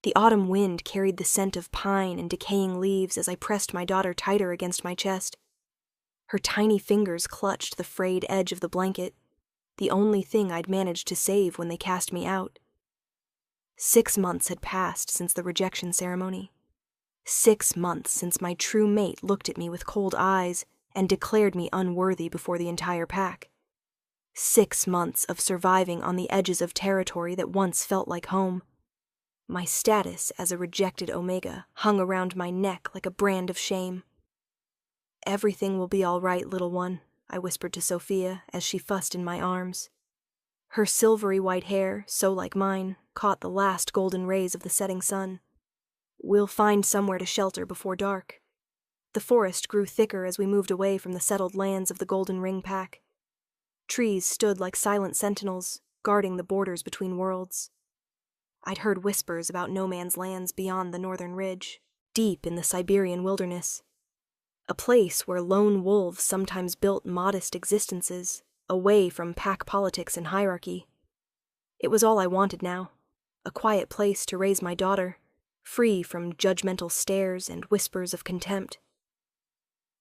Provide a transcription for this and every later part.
The autumn wind carried the scent of pine and decaying leaves as I pressed my daughter tighter against my chest. Her tiny fingers clutched the frayed edge of the blanket, the only thing I'd managed to save when they cast me out. 6 months had passed since the rejection ceremony. 6 months since my true mate looked at me with cold eyes and declared me unworthy before the entire pack. 6 months of surviving on the edges of territory that once felt like home. My status as a rejected Omega hung around my neck like a brand of shame. "Everything will be all right, little one," I whispered to Sophia as she fussed in my arms. Her silvery white hair, so like mine, caught the last golden rays of the setting sun. "We'll find somewhere to shelter before dark." The forest grew thicker as we moved away from the settled lands of the Golden Ring Pack. Trees stood like silent sentinels, guarding the borders between worlds. I'd heard whispers about no man's lands beyond the northern ridge, deep in the Siberian wilderness. A place where lone wolves sometimes built modest existences, away from pack politics and hierarchy. It was all I wanted now, a quiet place to raise my daughter, free from judgmental stares and whispers of contempt.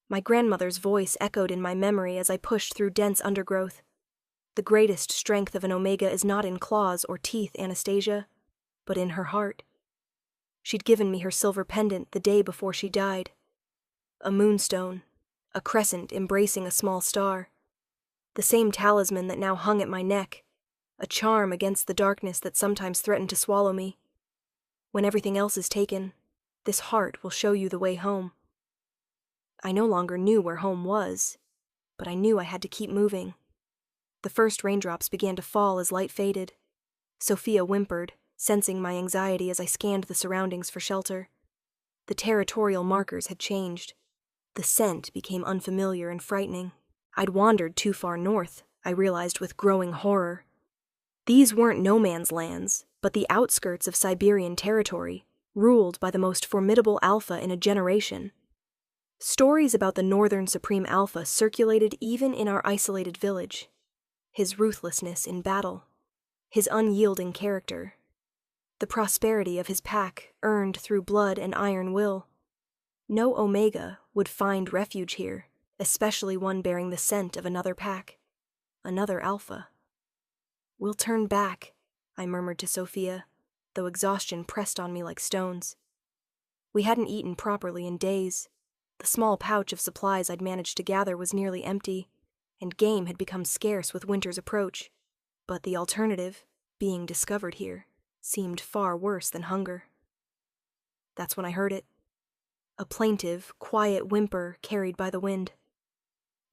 My grandmother's voice echoed in my memory as I pushed through dense undergrowth. "The greatest strength of an Omega is not in claws or teeth, Anastasia, but in her heart." She'd given me her silver pendant the day before she died. A moonstone, a crescent embracing a small star. The same talisman that now hung at my neck, a charm against the darkness that sometimes threatened to swallow me. When everything else is taken, this heart will show you the way home. I no longer knew where home was, but I knew I had to keep moving. The first raindrops began to fall as light faded. Sophia whimpered, sensing my anxiety as I scanned the surroundings for shelter. The territorial markers had changed. The scent became unfamiliar and frightening. I'd wandered too far north, I realized with growing horror. These weren't no man's lands, but the outskirts of Siberian territory, ruled by the most formidable alpha in a generation. Stories about the Northern Supreme Alpha circulated even in our isolated village. His ruthlessness in battle, his unyielding character, the prosperity of his pack earned through blood and iron will. No Omega would find refuge here, especially one bearing the scent of another pack, another alpha. "We'll turn back," I murmured to Sophia, though exhaustion pressed on me like stones. We hadn't eaten properly in days. The small pouch of supplies I'd managed to gather was nearly empty, and game had become scarce with winter's approach. But the alternative, being discovered here, seemed far worse than hunger. That's when I heard it. A plaintive, quiet whimper carried by the wind.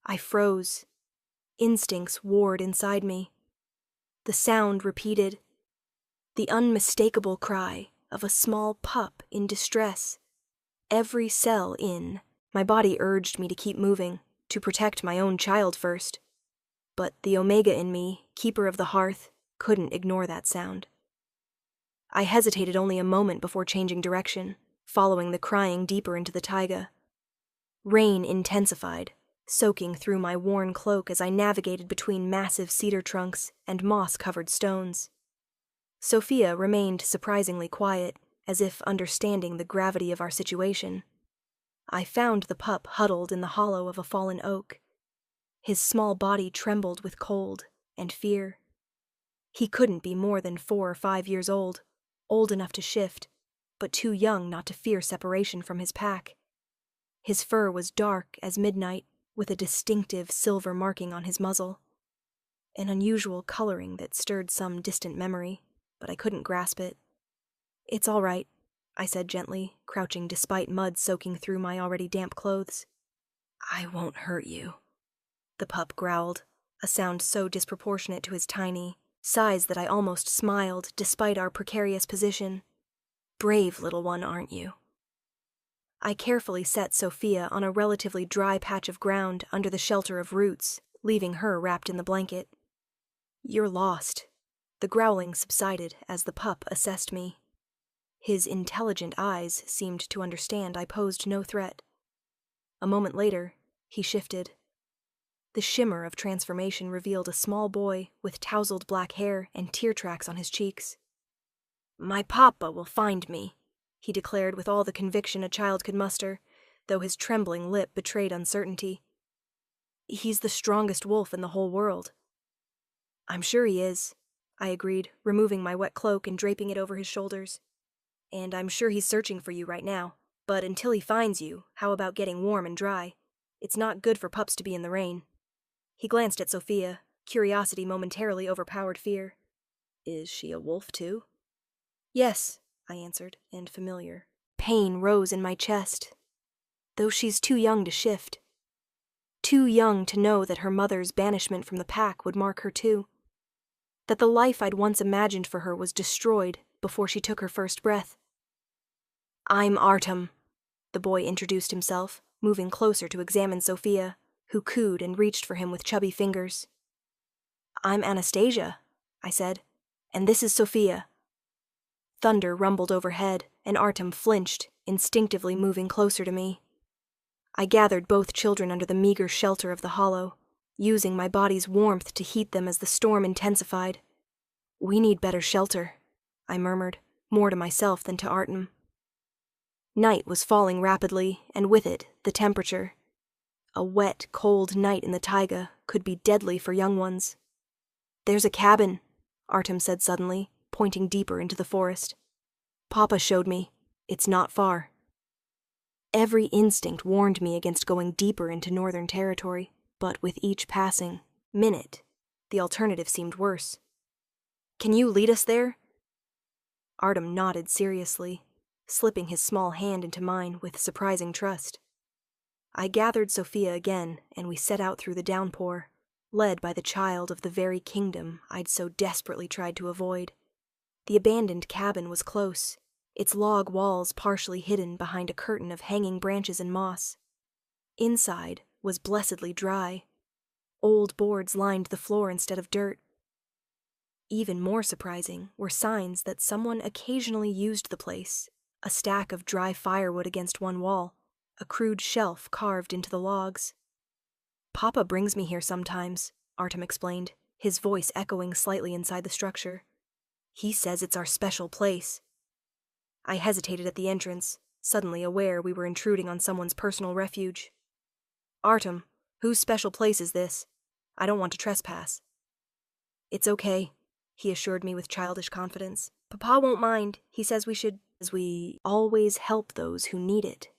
I froze. Instincts warred inside me. The sound repeated. The unmistakable cry of a small pup in distress. Every cell in. My body urged me to keep moving, to protect my own child first. But the Omega in me, keeper of the hearth, couldn't ignore that sound. I hesitated only a moment before changing direction, following the crying deeper into the taiga. Rain intensified, soaking through my worn cloak as I navigated between massive cedar trunks and moss-covered stones. Sophia remained surprisingly quiet, as if understanding the gravity of our situation. I found the pup huddled in the hollow of a fallen oak. His small body trembled with cold and fear. He couldn't be more than 4 or 5 years old enough to shift, but too young not to fear separation from his pack. His fur was dark as midnight, with a distinctive silver marking on his muzzle. An unusual coloring that stirred some distant memory, but I couldn't grasp it. "It's all right," I said gently, crouching despite mud soaking through my already damp clothes. "I won't hurt you," the pup growled, a sound so disproportionate to his tiny size that I almost smiled despite our precarious position. "Brave little one, aren't you?" I carefully set Sophia on a relatively dry patch of ground under the shelter of roots, leaving her wrapped in the blanket. "You're lost." The growling subsided as the pup assessed me. His intelligent eyes seemed to understand I posed no threat. A moment later, he shifted. The shimmer of transformation revealed a small boy with tousled black hair and tear tracks on his cheeks. My papa will find me, he declared with all the conviction a child could muster, though his trembling lip betrayed uncertainty. He's the strongest wolf in the whole world. I'm sure he is, I agreed, removing my wet cloak and draping it over his shoulders. And I'm sure he's searching for you right now. But until he finds you, how about getting warm and dry? It's not good for pups to be in the rain. He glanced at Sophia. Curiosity momentarily overpowered fear. Is she a wolf too? Yes, I answered, and familiar. Pain rose in my chest. Though she's too young to shift. Too young to know that her mother's banishment from the pack would mark her too. That the life I'd once imagined for her was destroyed before she took her first breath. I'm Artem, the boy introduced himself, moving closer to examine Sophia, who cooed and reached for him with chubby fingers. I'm Anastasia, I said, and this is Sophia. Thunder rumbled overhead, and Artem flinched, instinctively moving closer to me. I gathered both children under the meager shelter of the hollow, using my body's warmth to heat them as the storm intensified. We need better shelter, I murmured, more to myself than to Artem. Night was falling rapidly, and with it, the temperature. A wet, cold night in the taiga could be deadly for young ones. There's a cabin, Artem said suddenly, pointing deeper into the forest. Papa showed me. It's not far. Every instinct warned me against going deeper into northern territory, but with each passing minute, the alternative seemed worse. Can you lead us there? Artem nodded seriously, slipping his small hand into mine with surprising trust. I gathered Sophia again, and we set out through the downpour, led by the child of the very kingdom I'd so desperately tried to avoid. The abandoned cabin was close, its log walls partially hidden behind a curtain of hanging branches and moss. Inside was blessedly dry. Old boards lined the floor instead of dirt. Even more surprising were signs that someone occasionally used the place, a stack of dry firewood against one wall, a crude shelf carved into the logs. Papa brings me here sometimes, Artem explained, his voice echoing slightly inside the structure. He says it's our special place. I hesitated at the entrance, suddenly aware we were intruding on someone's personal refuge. Artem, whose special place is this? I don't want to trespass. It's okay, he assured me with childish confidence. Papa won't mind. He says we always help those who need it.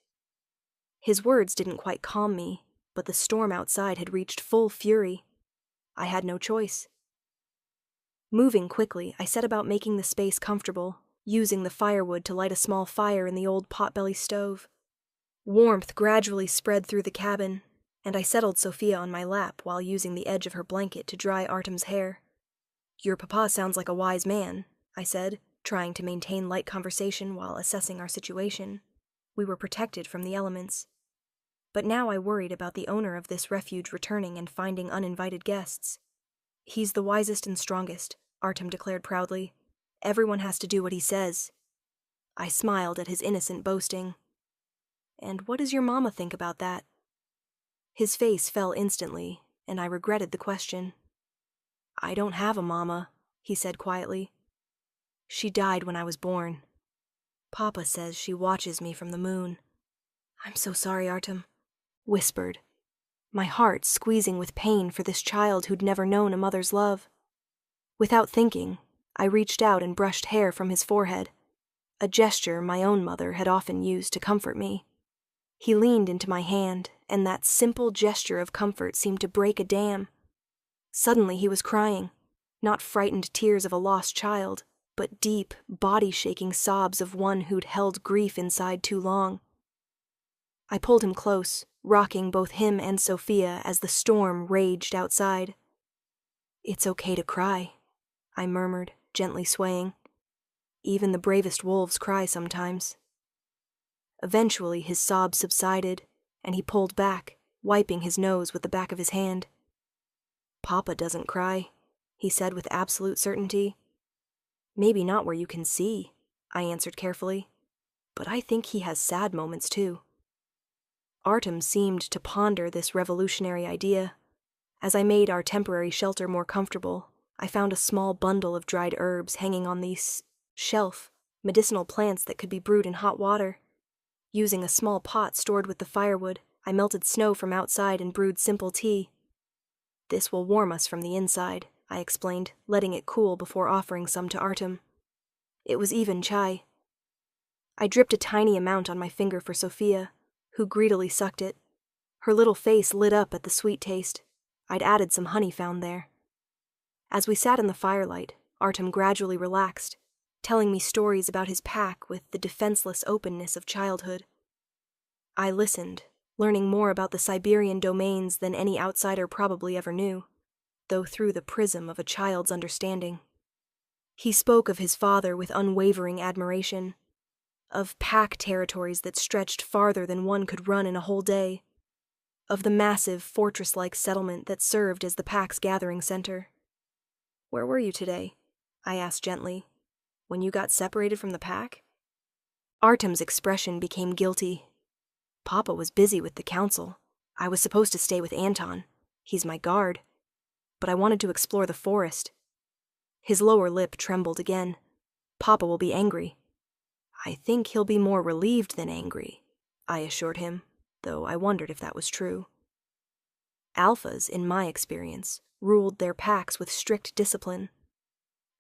His words didn't quite calm me, but the storm outside had reached full fury. I had no choice. Moving quickly, I set about making the space comfortable, using the firewood to light a small fire in the old potbelly stove. Warmth gradually spread through the cabin, and I settled Sophia on my lap while using the edge of her blanket to dry Artem's hair. Your papa sounds like a wise man, I said, trying to maintain light conversation while assessing our situation. We were protected from the elements. But now I worried about the owner of this refuge returning and finding uninvited guests. He's the wisest and strongest, Artem declared proudly. Everyone has to do what he says. I smiled at his innocent boasting. And what does your mama think about that? His face fell instantly, and I regretted the question. I don't have a mama, he said quietly. She died when I was born. Papa says she watches me from the moon. I'm so sorry, Artem, whispered, my heart squeezing with pain for this child who'd never known a mother's love. Without thinking, I reached out and brushed hair from his forehead, a gesture my own mother had often used to comfort me. He leaned into my hand, and that simple gesture of comfort seemed to break a dam. Suddenly he was crying, not frightened tears of a lost child, but deep, body-shaking sobs of one who'd held grief inside too long. I pulled him close, rocking both him and Sophia as the storm raged outside. It's okay to cry, I murmured, gently swaying. Even the bravest wolves cry sometimes. Eventually his sobs subsided, and he pulled back, wiping his nose with the back of his hand. Papa doesn't cry, he said with absolute certainty. Maybe not where you can see, I answered carefully, but I think he has sad moments too. Artem seemed to ponder this revolutionary idea. As I made our temporary shelter more comfortable, I found a small bundle of dried herbs hanging on the shelf, medicinal plants that could be brewed in hot water. Using a small pot stored with the firewood, I melted snow from outside and brewed simple tea. This will warm us from the inside, I explained, letting it cool before offering some to Artem. It was even chai. I dripped a tiny amount on my finger for Sophia, who greedily sucked it. Her little face lit up at the sweet taste. I'd added some honey found there. As we sat in the firelight, Artem gradually relaxed, telling me stories about his pack with the defenseless openness of childhood. I listened, learning more about the Siberian domains than any outsider probably ever knew, though through the prism of a child's understanding. He spoke of his father with unwavering admiration, of pack territories that stretched farther than one could run in a whole day, of the massive fortress-like settlement that served as the pack's gathering center. "Where were you today?" I asked gently. "When you got separated from the pack?" Artem's expression became guilty. "Papa was busy with the council. I was supposed to stay with Anton. He's my guard. But I wanted to explore the forest." His lower lip trembled again. "Papa will be angry." "I think he'll be more relieved than angry," I assured him, though I wondered if that was true. Alphas, in my experience, ruled their packs with strict discipline.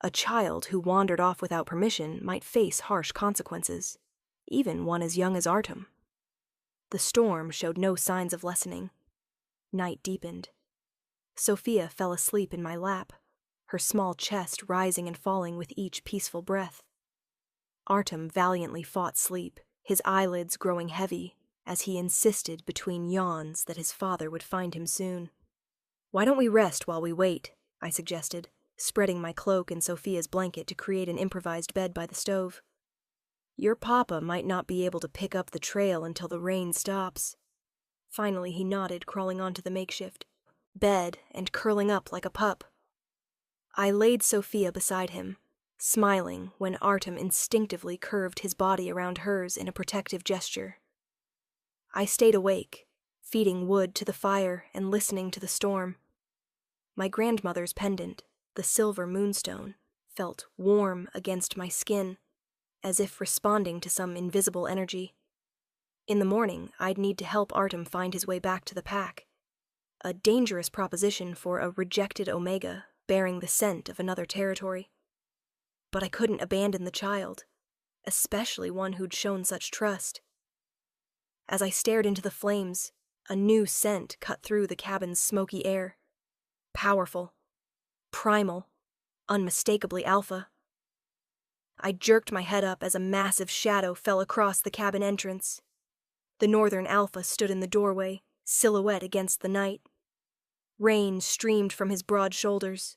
A child who wandered off without permission might face harsh consequences, even one as young as Artem. The storm showed no signs of lessening. Night deepened. Sophia fell asleep in my lap, her small chest rising and falling with each peaceful breath. Artem valiantly fought sleep, his eyelids growing heavy, as he insisted between yawns that his father would find him soon. "Why don't we rest while we wait?" I suggested, spreading my cloak and Sophia's blanket to create an improvised bed by the stove. "Your papa might not be able to pick up the trail until the rain stops." Finally he nodded, crawling onto the makeshift bed and curling up like a pup. I laid Sophia beside him, smiling when Artem instinctively curved his body around hers in a protective gesture. I stayed awake, feeding wood to the fire and listening to the storm. My grandmother's pendant, the silver moonstone, felt warm against my skin, as if responding to some invisible energy. In the morning, I'd need to help Artem find his way back to the pack. A dangerous proposition for a rejected Omega bearing the scent of another territory. But I couldn't abandon the child, especially one who'd shown such trust. As I stared into the flames, a new scent cut through the cabin's smoky air. Powerful, primal, unmistakably alpha. I jerked my head up as a massive shadow fell across the cabin entrance. The northern alpha stood in the doorway, silhouette against the night. Rain streamed from his broad shoulders.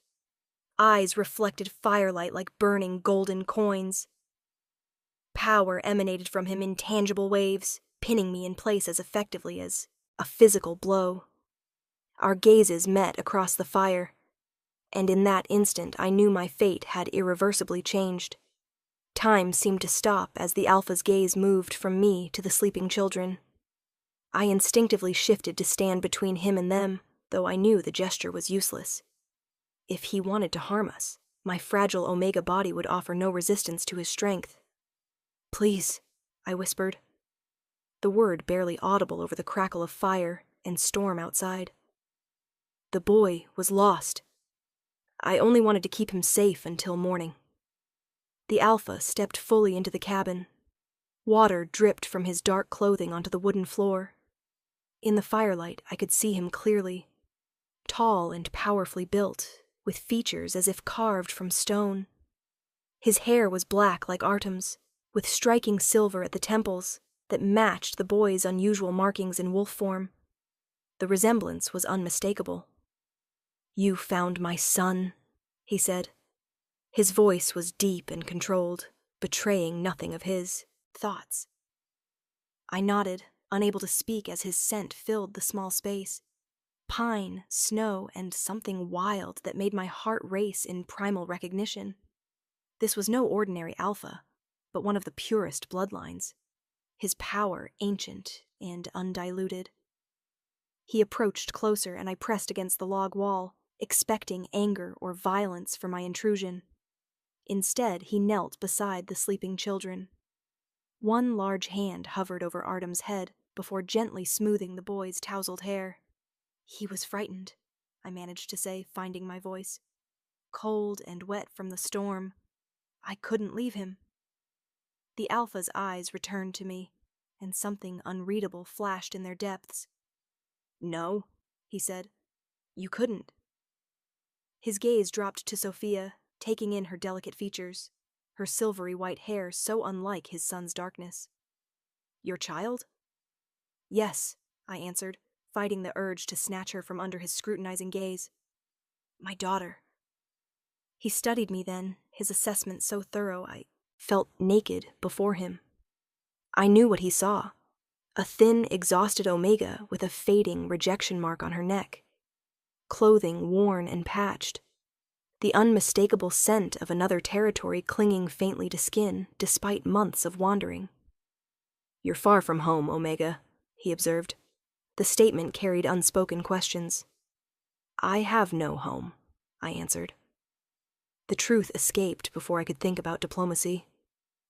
Eyes reflected firelight like burning golden coins. Power emanated from him in tangible waves, pinning me in place as effectively as a physical blow. Our gazes met across the fire, and in that instant I knew my fate had irreversibly changed. Time seemed to stop as the alpha's gaze moved from me to the sleeping children. I instinctively shifted to stand between him and them, though I knew the gesture was useless. If he wanted to harm us, my fragile Omega body would offer no resistance to his strength. "Please," I whispered, the word barely audible over the crackle of fire and storm outside. The boy was lost. I only wanted to keep him safe until morning. The alpha stepped fully into the cabin. Water dripped from his dark clothing onto the wooden floor. In the firelight, I could see him clearly. Tall and powerfully built, with features as if carved from stone. His hair was black like Artem's, with striking silver at the temples that matched the boy's unusual markings in wolf form. The resemblance was unmistakable. "You found my son," he said. His voice was deep and controlled, betraying nothing of his thoughts. I nodded, unable to speak as his scent filled the small space. Pine, snow, and something wild that made my heart race in primal recognition. This was no ordinary alpha, but one of the purest bloodlines. His power ancient and undiluted. He approached closer, and I pressed against the log wall, expecting anger or violence for my intrusion. Instead, he knelt beside the sleeping children. One large hand hovered over Artem's head before gently smoothing the boy's tousled hair. "He was frightened," I managed to say, finding my voice. "Cold and wet from the storm. I couldn't leave him." The Alpha's eyes returned to me, and something unreadable flashed in their depths. "No," he said. "You couldn't." His gaze dropped to Sophia, taking in her delicate features, her silvery white hair so unlike his son's darkness. "Your child?" "Yes," I answered, fighting the urge to snatch her from under his scrutinizing gaze. "My daughter." He studied me then, his assessment so thorough I felt naked before him. I knew what he saw. A thin, exhausted Omega with a fading rejection mark on her neck. Clothing worn and patched. The unmistakable scent of another territory clinging faintly to skin, despite months of wandering. "You're far from home, Omega," he observed. The statement carried unspoken questions. "I have no home," I answered. The truth escaped before I could think about diplomacy.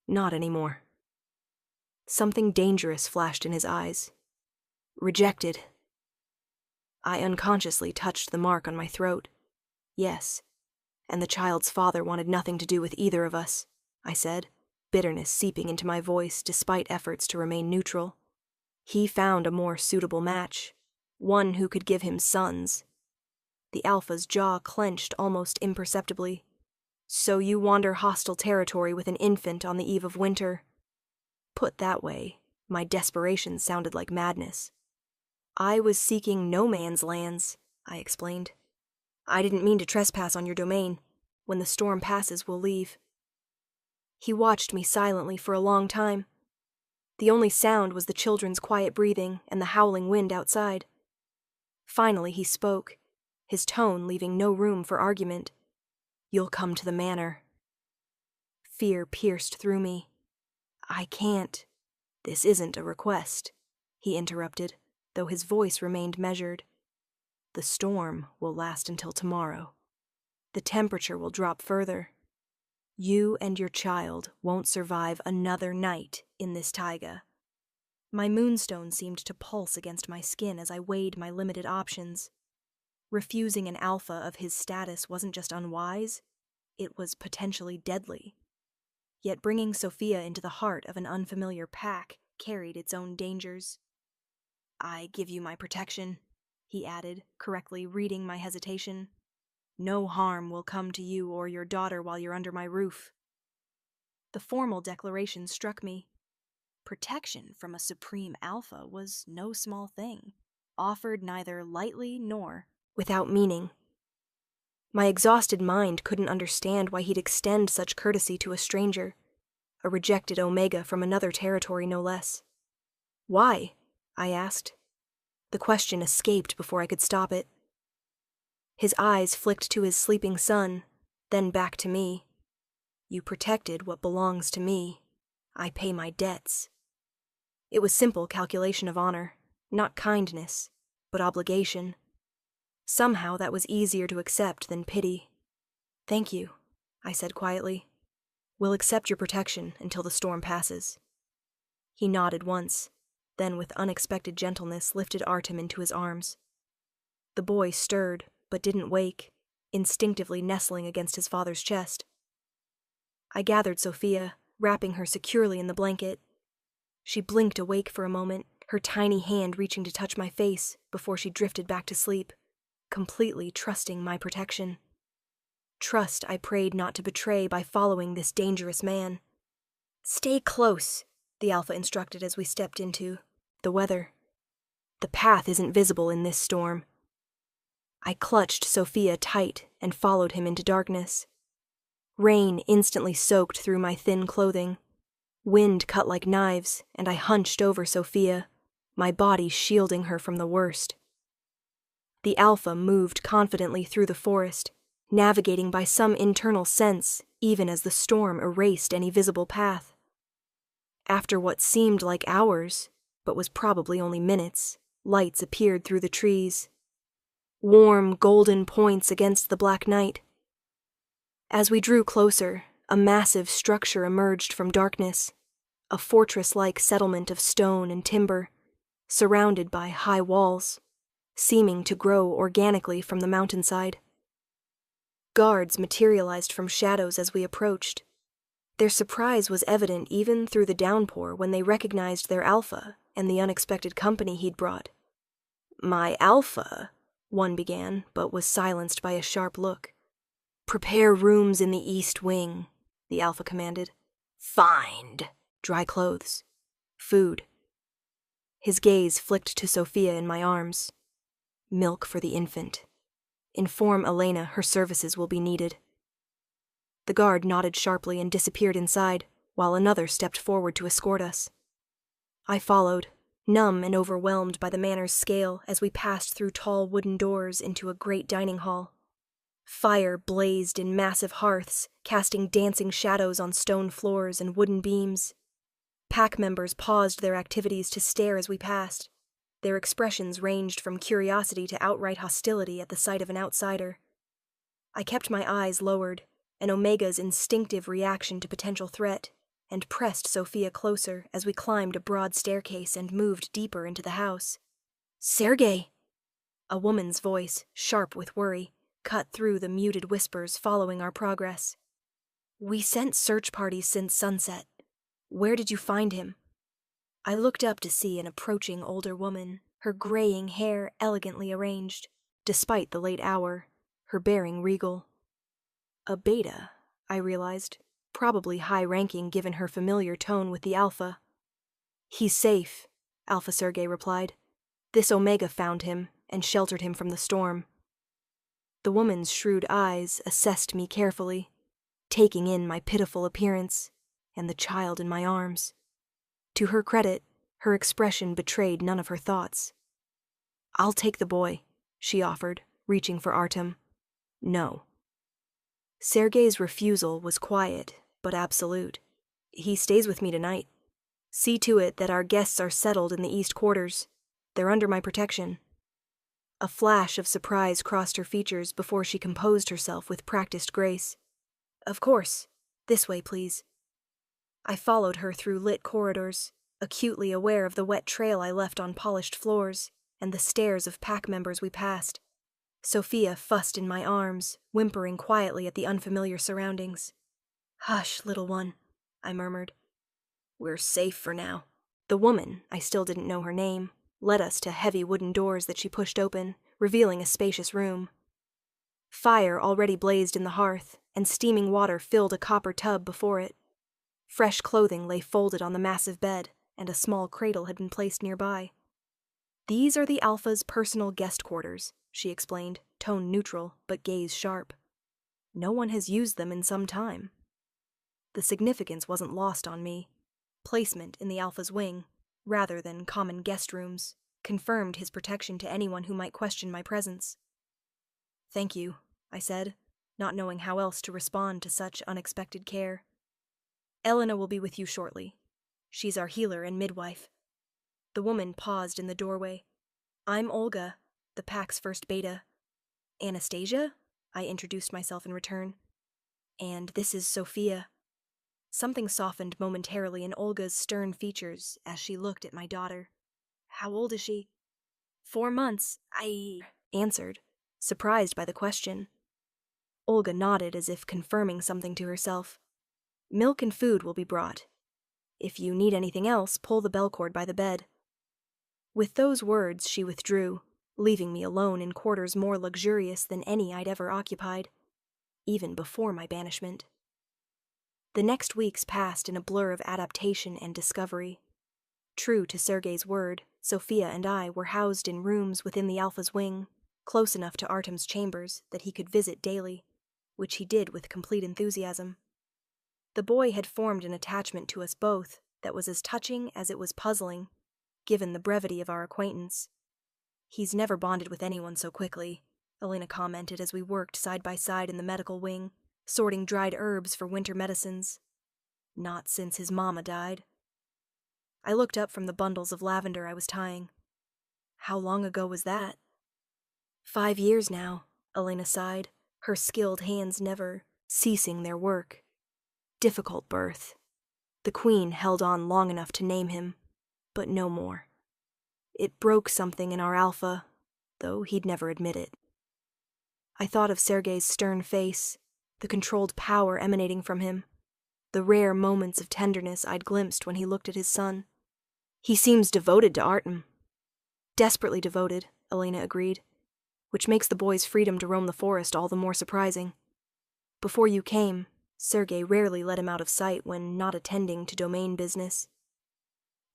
Not anymore. Something dangerous flashed in his eyes. "Rejected." I unconsciously touched the mark on my throat. "Yes, and the child's father wanted nothing to do with either of us," I said, bitterness seeping into my voice despite efforts to remain neutral. "He found a more suitable match, one who could give him sons." The Alpha's jaw clenched almost imperceptibly. "So you wander hostile territory with an infant on the eve of winter." Put that way, my desperation sounded like madness. "I was seeking no man's lands," I explained. "I didn't mean to trespass on your domain. When the storm passes, we'll leave." He watched me silently for a long time. The only sound was the children's quiet breathing and the howling wind outside. Finally he spoke, his tone leaving no room for argument. "You'll come to the manor." Fear pierced through me. "I can't." "This isn't a request," he interrupted, though his voice remained measured. "The storm will last until tomorrow. The temperature will drop further. You and your child won't survive another night in this taiga." My moonstone seemed to pulse against my skin as I weighed my limited options. Refusing an alpha of his status wasn't just unwise, it was potentially deadly. Yet bringing Sophia into the heart of an unfamiliar pack carried its own dangers. "I give you my protection," he added, correctly reading my hesitation. "No harm will come to you or your daughter while you're under my roof." The formal declaration struck me. Protection from a supreme alpha was no small thing, offered neither lightly nor without meaning. My exhausted mind couldn't understand why he'd extend such courtesy to a stranger, a rejected Omega from another territory no less. "Why?" I asked. The question escaped before I could stop it. His eyes flicked to his sleeping son, then back to me. "You protected what belongs to me. I pay my debts." It was simple calculation of honor, not kindness, but obligation. Somehow that was easier to accept than pity. "Thank you," I said quietly. "We'll accept your protection until the storm passes." He nodded once, then with unexpected gentleness lifted Artem into his arms. The boy stirred, but didn't wake, instinctively nestling against his father's chest. I gathered Sophia, wrapping her securely in the blanket. She blinked awake for a moment, her tiny hand reaching to touch my face before she drifted back to sleep, completely trusting my protection. Trust I prayed not to betray by following this dangerous man. "Stay close," the Alpha instructed as we stepped into the weather. "The path isn't visible in this storm." I clutched Sophia tight and followed him into darkness. Rain instantly soaked through my thin clothing. Wind cut like knives, and I hunched over Sophia, my body shielding her from the worst. The Alpha moved confidently through the forest, navigating by some internal sense, even as the storm erased any visible path. After what seemed like hours, but was probably only minutes, lights appeared through the trees. Warm, golden points against the black night. As we drew closer, A massive structure emerged from darkness, a fortress-like settlement of stone and timber, surrounded by high walls, seeming to grow organically from the mountainside. Guards materialized from shadows as we approached. Their surprise was evident even through the downpour when they recognized their alpha and the unexpected company he'd brought. "My alpha," one began, but was silenced by a sharp look. "Prepare rooms in the east wing," the alpha commanded. "Find dry clothes, food." His gaze flicked to Sophia in my arms. "Milk for the infant. Inform Elena her services will be needed." The guard nodded sharply and disappeared inside, while another stepped forward to escort us. I followed, numb and overwhelmed by the manor's scale as we passed through tall wooden doors into a great dining hall. Fire blazed in massive hearths, casting dancing shadows on stone floors and wooden beams. Pack members paused their activities to stare as we passed. Their expressions ranged from curiosity to outright hostility at the sight of an outsider. I kept my eyes lowered, an Omega's instinctive reaction to potential threat, and pressed Sophia closer as we climbed a broad staircase and moved deeper into the house. "Sergei!" A woman's voice, sharp with worry, cut through the muted whispers following our progress. "We sent search parties since sunset. Where did you find him?" I looked up to see an approaching older woman, her graying hair elegantly arranged, despite the late hour, her bearing regal. A beta, I realized, probably high-ranking given her familiar tone with the alpha. "He's safe," Alpha Sergei replied. "This Omega found him and sheltered him from the storm." The woman's shrewd eyes assessed me carefully, taking in my pitiful appearance and the child in my arms. To her credit, her expression betrayed none of her thoughts. "I'll take the boy," she offered, reaching for Artem. "No." Sergei's refusal was quiet, but absolute. "He stays with me tonight. See to it that our guests are settled in the east quarters. They're under my protection." A flash of surprise crossed her features before she composed herself with practiced grace. "Of course. This way, please." I followed her through lit corridors, acutely aware of the wet trail I left on polished floors and the stares of pack members we passed. Sophia fussed in my arms, whimpering quietly at the unfamiliar surroundings. "Hush, little one," I murmured. "We're safe for now." The woman, I still didn't know her name, led us to heavy wooden doors that she pushed open, revealing a spacious room. Fire already blazed in the hearth, and steaming water filled a copper tub before it. Fresh clothing lay folded on the massive bed, and a small cradle had been placed nearby. "These are the Alpha's personal guest quarters," she explained, tone neutral, but gaze sharp. "No one has used them in some time." The significance wasn't lost on me. Placement in the Alpha's wing, rather than common guest rooms, confirmed his protection to anyone who might question my presence. "Thank you," I said, not knowing how else to respond to such unexpected care. "Elena will be with you shortly. She's our healer and midwife." The woman paused in the doorway. "I'm Olga, the pack's first beta." "Anastasia?" I introduced myself in return. "And this is Sophia." Something softened momentarily in Olga's stern features as she looked at my daughter. "How old is she?" 4 months, I answered, surprised by the question. Olga nodded as if confirming something to herself. "Milk and food will be brought. If you need anything else, pull the bell cord by the bed." With those words, she withdrew, leaving me alone in quarters more luxurious than any I'd ever occupied, even before my banishment. The next weeks passed in a blur of adaptation and discovery. True to Sergei's word, Sophia and I were housed in rooms within the Alpha's wing, close enough to Artem's chambers that he could visit daily, which he did with complete enthusiasm. The boy had formed an attachment to us both that was as touching as it was puzzling, given the brevity of our acquaintance. "He's never bonded with anyone so quickly," Elena commented as we worked side by side in the medical wing, sorting dried herbs for winter medicines. "Not since his mama died." I looked up from the bundles of lavender I was tying. "How long ago was that?" 5 years now, Elena sighed, her skilled hands never ceasing their work. difficult birth. The queen held on long enough to name him, but no more. It broke something in our Alpha, though he'd never admit it. I thought of Sergei's stern face, the controlled power emanating from him, the rare moments of tenderness I'd glimpsed when he looked at his son. He seems devoted to Artem. Desperately devoted, Elena agreed, which makes the boy's freedom to roam the forest all the more surprising. Before you came, Sergei rarely let him out of sight when not attending to domain business.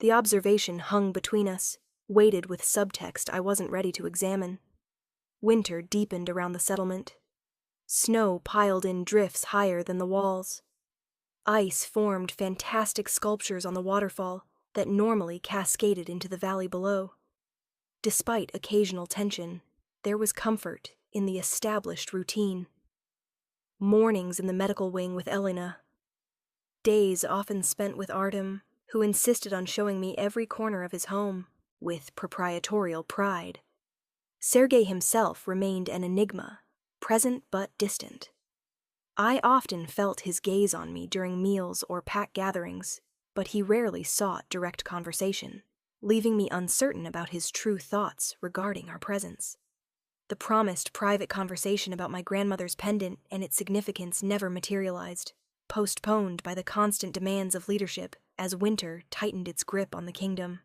The observation hung between us, weighted with subtext I wasn't ready to examine. Winter deepened around the settlement. Snow piled in drifts higher than the walls. Ice formed fantastic sculptures on the waterfall that normally cascaded into the valley below. Despite occasional tension, there was comfort in the established routine. Mornings in the medical wing with Elena. Days often spent with Artem, who insisted on showing me every corner of his home, with proprietorial pride. Sergei himself remained an enigma, present but distant. I often felt his gaze on me during meals or pack gatherings, but he rarely sought direct conversation, leaving me uncertain about his true thoughts regarding our presence. The promised private conversation about my grandmother's pendant and its significance never materialized, postponed by the constant demands of leadership as winter tightened its grip on the kingdom.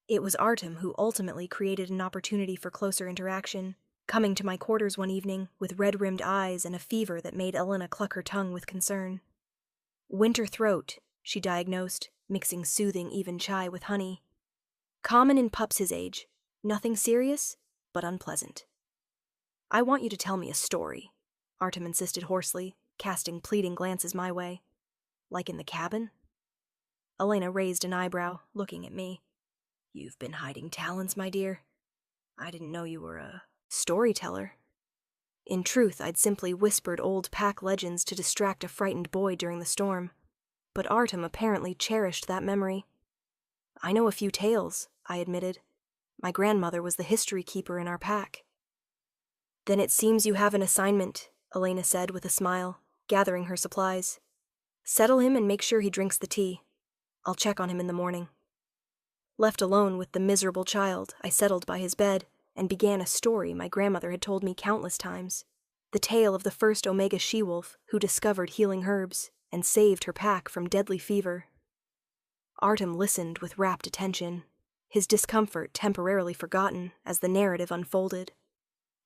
It was Artem who ultimately created an opportunity for closer interaction, coming to my quarters one evening with red-rimmed eyes and a fever that made Elena cluck her tongue with concern. Winter throat, she diagnosed, mixing soothing even chai with honey. Common in pups his age, nothing serious, but unpleasant. I want you to tell me a story, Artem insisted hoarsely, casting pleading glances my way. Like in the cabin? Elena raised an eyebrow, looking at me. You've been hiding talents, my dear. I didn't know you were a storyteller. In truth, I'd simply whispered old pack legends to distract a frightened boy during the storm, but Artem apparently cherished that memory. I know a few tales, I admitted. My grandmother was the history keeper in our pack. Then it seems you have an assignment, Elena said with a smile, gathering her supplies. Settle him and make sure he drinks the tea. I'll check on him in the morning. Left alone with the miserable child, I settled by his bed and began a story my grandmother had told me countless times. The tale of the first Omega she-wolf who discovered healing herbs and saved her pack from deadly fever. Artem listened with rapt attention, his discomfort temporarily forgotten as the narrative unfolded.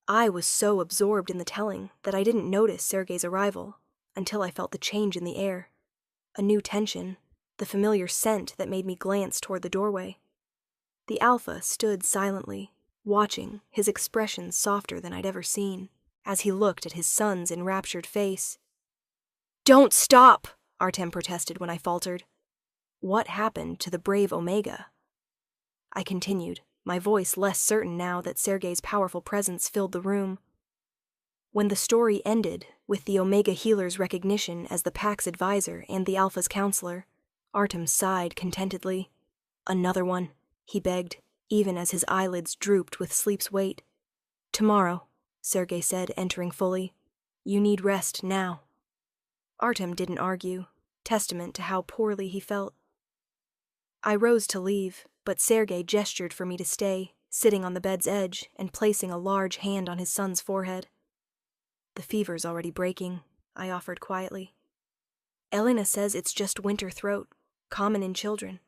I was so absorbed in the telling that I didn't notice Sergei's arrival until I felt the change in the air. A new tension, the familiar scent that made me glance toward the doorway. The Alpha stood silently, watching, his expression softer than I'd ever seen, as he looked at his son's enraptured face. Don't stop, Artem protested when I faltered. What happened to the brave Omega? I continued, my voice less certain now that Sergei's powerful presence filled the room. When the story ended, with the Omega healer's recognition as the pack's advisor and the Alpha's counselor, Artem sighed contentedly. Another one, he begged, even as his eyelids drooped with sleep's weight. Tomorrow, Sergei said, entering fully. You need rest now. Artem didn't argue, testament to how poorly he felt. I rose to leave, but Sergei gestured for me to stay, sitting on the bed's edge and placing a large hand on his son's forehead. The fever's already breaking, I offered quietly. Elena says it's just winter throat, common in children.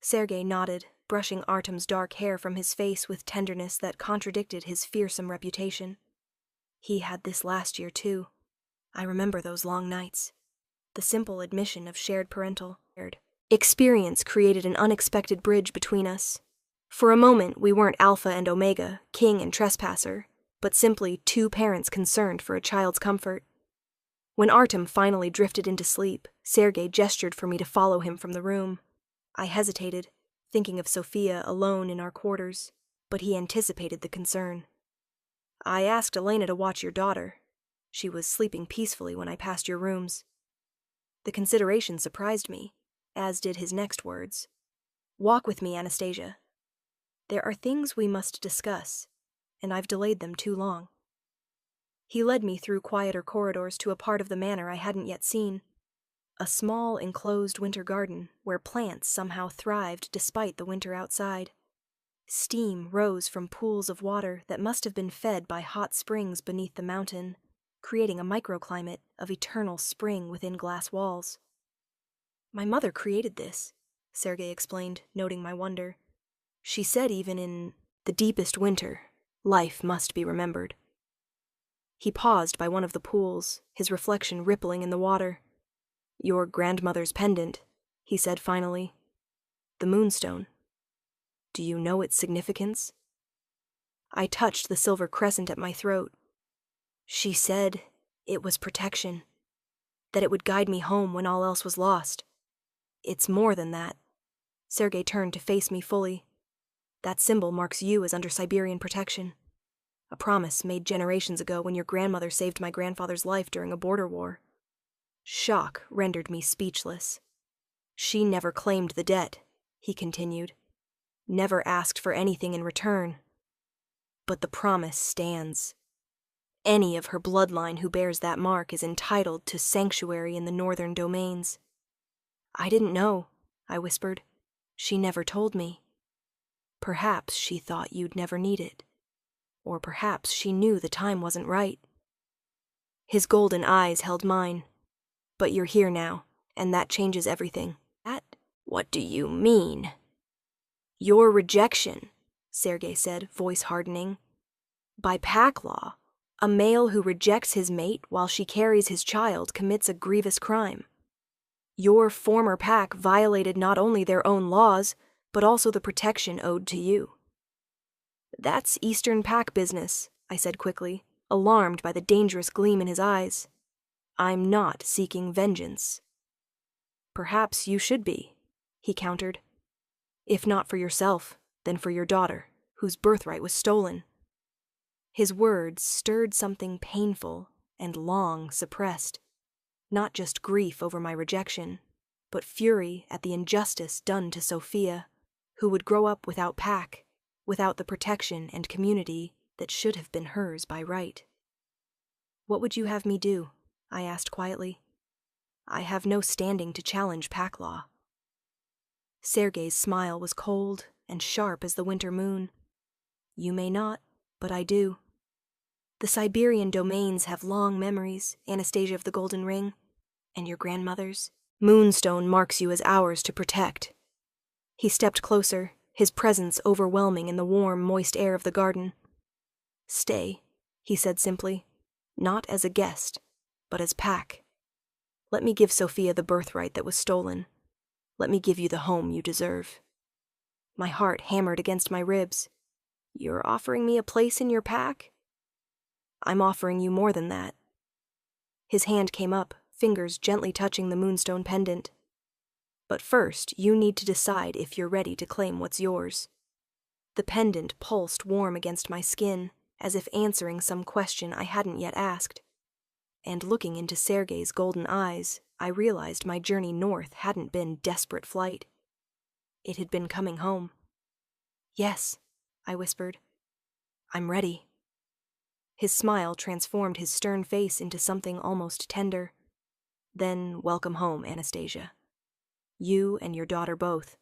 Sergei nodded, brushing Artem's dark hair from his face with tenderness that contradicted his fearsome reputation. He had this last year, too. I remember those long nights. The simple admission of shared parental experience created an unexpected bridge between us. For a moment, we weren't Alpha and Omega, king and trespasser, but simply two parents concerned for a child's comfort. When Artem finally drifted into sleep, Sergei gestured for me to follow him from the room. I hesitated, thinking of Sophia alone in our quarters, but he anticipated the concern. I asked Elena to watch your daughter. She was sleeping peacefully when I passed your rooms. The consideration surprised me, as did his next words. Walk with me, Anastasia. There are things we must discuss, and I've delayed them too long. He led me through quieter corridors to a part of the manor I hadn't yet seen. A small, enclosed winter garden where plants somehow thrived despite the winter outside. Steam rose from pools of water that must have been fed by hot springs beneath the mountain, creating a microclimate of eternal spring within glass walls. "My mother created this," Sergei explained, noting my wonder. "She said even in the deepest winter, life must be remembered." He paused by one of the pools, his reflection rippling in the water. "Your grandmother's pendant," he said finally. "The moonstone. Do you know its significance?" I touched the silver crescent at my throat. "She said it was protection, that it would guide me home when all else was lost. It's more than that." Sergei turned to face me fully. "That symbol marks you as under Siberian protection. A promise made generations ago when your grandmother saved my grandfather's life during a border war." Shock rendered me speechless. "She never claimed the debt," he continued. "Never asked for anything in return. But the promise stands. Any of her bloodline who bears that mark is entitled to sanctuary in the northern domains." "I didn't know," I whispered. "She never told me. Perhaps she thought you'd never need it. Or perhaps she knew the time wasn't right." His golden eyes held mine. "But you're here now, and that changes everything." "What do you mean?" "Your rejection," Sergei said, voice hardening. "By pack law, a male who rejects his mate while she carries his child commits a grievous crime. Your former pack violated not only their own laws, but also the protection owed to you." "That's Eastern pack business," I said quickly, alarmed by the dangerous gleam in his eyes. "I'm not seeking vengeance." "Perhaps you should be," he countered. "If not for yourself, then for your daughter, whose birthright was stolen." His words stirred something painful and long suppressed. Not just grief over my rejection, but fury at the injustice done to Sophia, who would grow up without pack, without the protection and community that should have been hers by right. "What would you have me do?" I asked quietly. "I have no standing to challenge pack law." Sergei's smile was cold and sharp as the winter moon. "You may not, but I do. The Siberian domains have long memories, Anastasia of the Golden Ring, and your grandmother's. Moonstone marks you as ours to protect." He stepped closer, his presence overwhelming in the warm, moist air of the garden. "Stay," he said simply, "not as a guest, but as pack. Let me give Sophia the birthright that was stolen. Let me give you the home you deserve." My heart hammered against my ribs. "You're offering me a place in your pack?" "I'm offering you more than that." His hand came up, fingers gently touching the moonstone pendant. "But first, you need to decide if you're ready to claim what's yours." The pendant pulsed warm against my skin, as if answering some question I hadn't yet asked. And looking into Sergei's golden eyes, I realized my journey north hadn't been desperate flight. It had been coming home. "Yes," I whispered. "I'm ready." His smile transformed his stern face into something almost tender. "Then welcome home, Anastasia. You and your daughter both."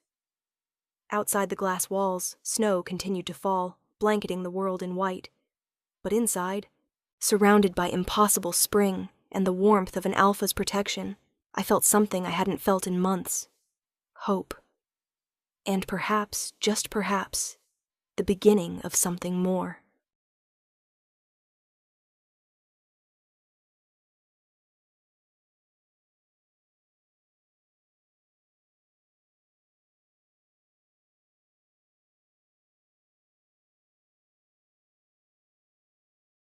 Outside the glass walls, snow continued to fall, blanketing the world in white. But inside, surrounded by impossible spring and the warmth of an alpha's protection, I felt something I hadn't felt in months. Hope. And perhaps, just perhaps, the beginning of something more.